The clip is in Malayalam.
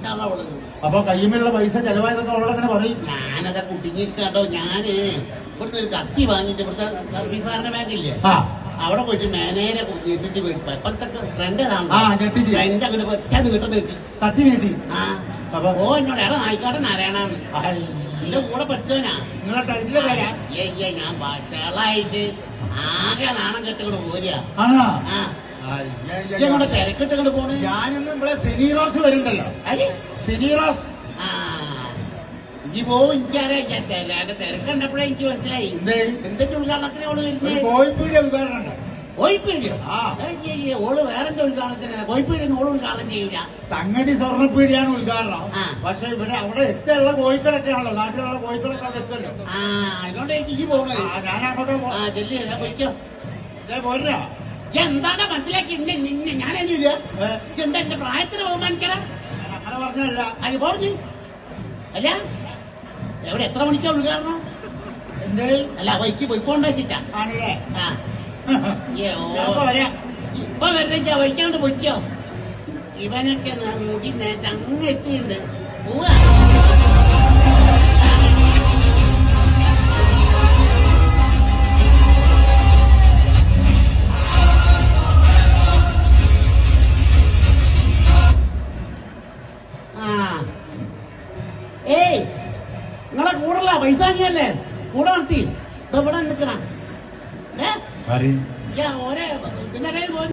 കാണിച്ചാണല്ലോ അവള്. അപ്പൊ കയ്യുമുള്ള പൈസ ചെലവായതൊക്കെ അവളോടങ്ങനെ പറയും. ഞാനത് കുട്ടിങ്ങിട്ടോ. ഞാന് ഇവിടുത്തെ ഒരു കത്തി വാങ്ങിയിട്ട് ഇവിടുത്തെ സർവീസ് സാറിന്റെ ബാങ്കില്ലേ, അവിടെ പോയിട്ട് മേനേരെ ഞെട്ടിച്ച് പോയിട്ട് ഇപ്പഴത്തെ ഫ്രണ്ടാണ് ഫ്രണ്ട് അങ്ങനെ ഒറ്റ നീട്ടം നീട്ടി കത്തി നീട്ടി. ഓ എന്നോട് എടാ നായിക്കാട്ടെ നാരായണാന്ന് എന്റെ കൂടെ പഠിച്ചവനാ. നിങ്ങളെ ടൈറ്റിലെ പേരാ? ഞാൻ ഭാഷകളായിട്ട് ആകെ നാണം കെട്ടുകൊണ്ട് പോരുക. ആണോ? ഞങ്ങളുടെ തിരക്കിട്ടുകൊണ്ട് പോണ്. ഞാനിന്ന് ഇവിടെ സെനീറോസ് വരുന്നുണ്ടല്ലോ. സെനീറോസ് ഈ പോവും. എനിക്കറിയാം തിരക്കുണ്ടപ്പോഴേ എനിക്ക് മനസ്സിലായി എന്തൊക്കെ ഉദ്ഘാടനത്തിന് ഓള് വരുന്നത്. കോഴിപ്പീടിയ ഉദ്ഘാടനം. കോഴിപ്പീടിയോ? ഓള് വേറെ ഉദ്ഘാടനത്തിന് കോഴിപ്പീടിയൊന്നും ഓള് ഉദ്ഘാടനം ചെയ്യൂല. സംഗതി സ്വർണ്ണപ്പീടിയാണ് ഉദ്ഘാടനം. പക്ഷെ ഇവിടെ അവിടെ എത്തുള്ള കോഴിക്കളൊക്കെയാണല്ലോ, നാട്ടിലുള്ള കോഴിക്കളൊക്കെ അവിടെ എത്തുമല്ലോ. അതുകൊണ്ട് എനിക്ക് ഈ പോകണത്. ഞാൻ അങ്ങോട്ട് ചെല്ലി പോയിക്കോ. പോരാ എന്താണ് മനസ്സിലാക്കി നിന്നെ ഞാനില്ല. എന്താ എന്റെ പ്രായത്തിന് ബഹുമാനിക്കണ? അങ്ങനെ പറഞ്ഞല്ല. അത് പോർജി അല്ല എവിടെ എത്ര മണിക്കാ ഉദ്ഘാടനം? എന്തേ? അല്ല വൈക്ക് പോയിക്കൊണ്ട് വെച്ചിട്ടാ. ആണല്ലേ? ഇപ്പൊ വരണ്ട വൈക്കാണ്ട് പൊയ്ക്കോ. ഇവനൊക്കെ മുടി നേരത്തെ അങ്ങ് എത്തിയിട്ടുണ്ട്. പോവാ. ഏയ് നിങ്ങളെ കൂടല്ല പൈസ വാങ്ങിയല്ലേ കൂടെ നടത്തി ഇവിടെ നിൽക്കണം. ഓരോ ഇതിന്റെ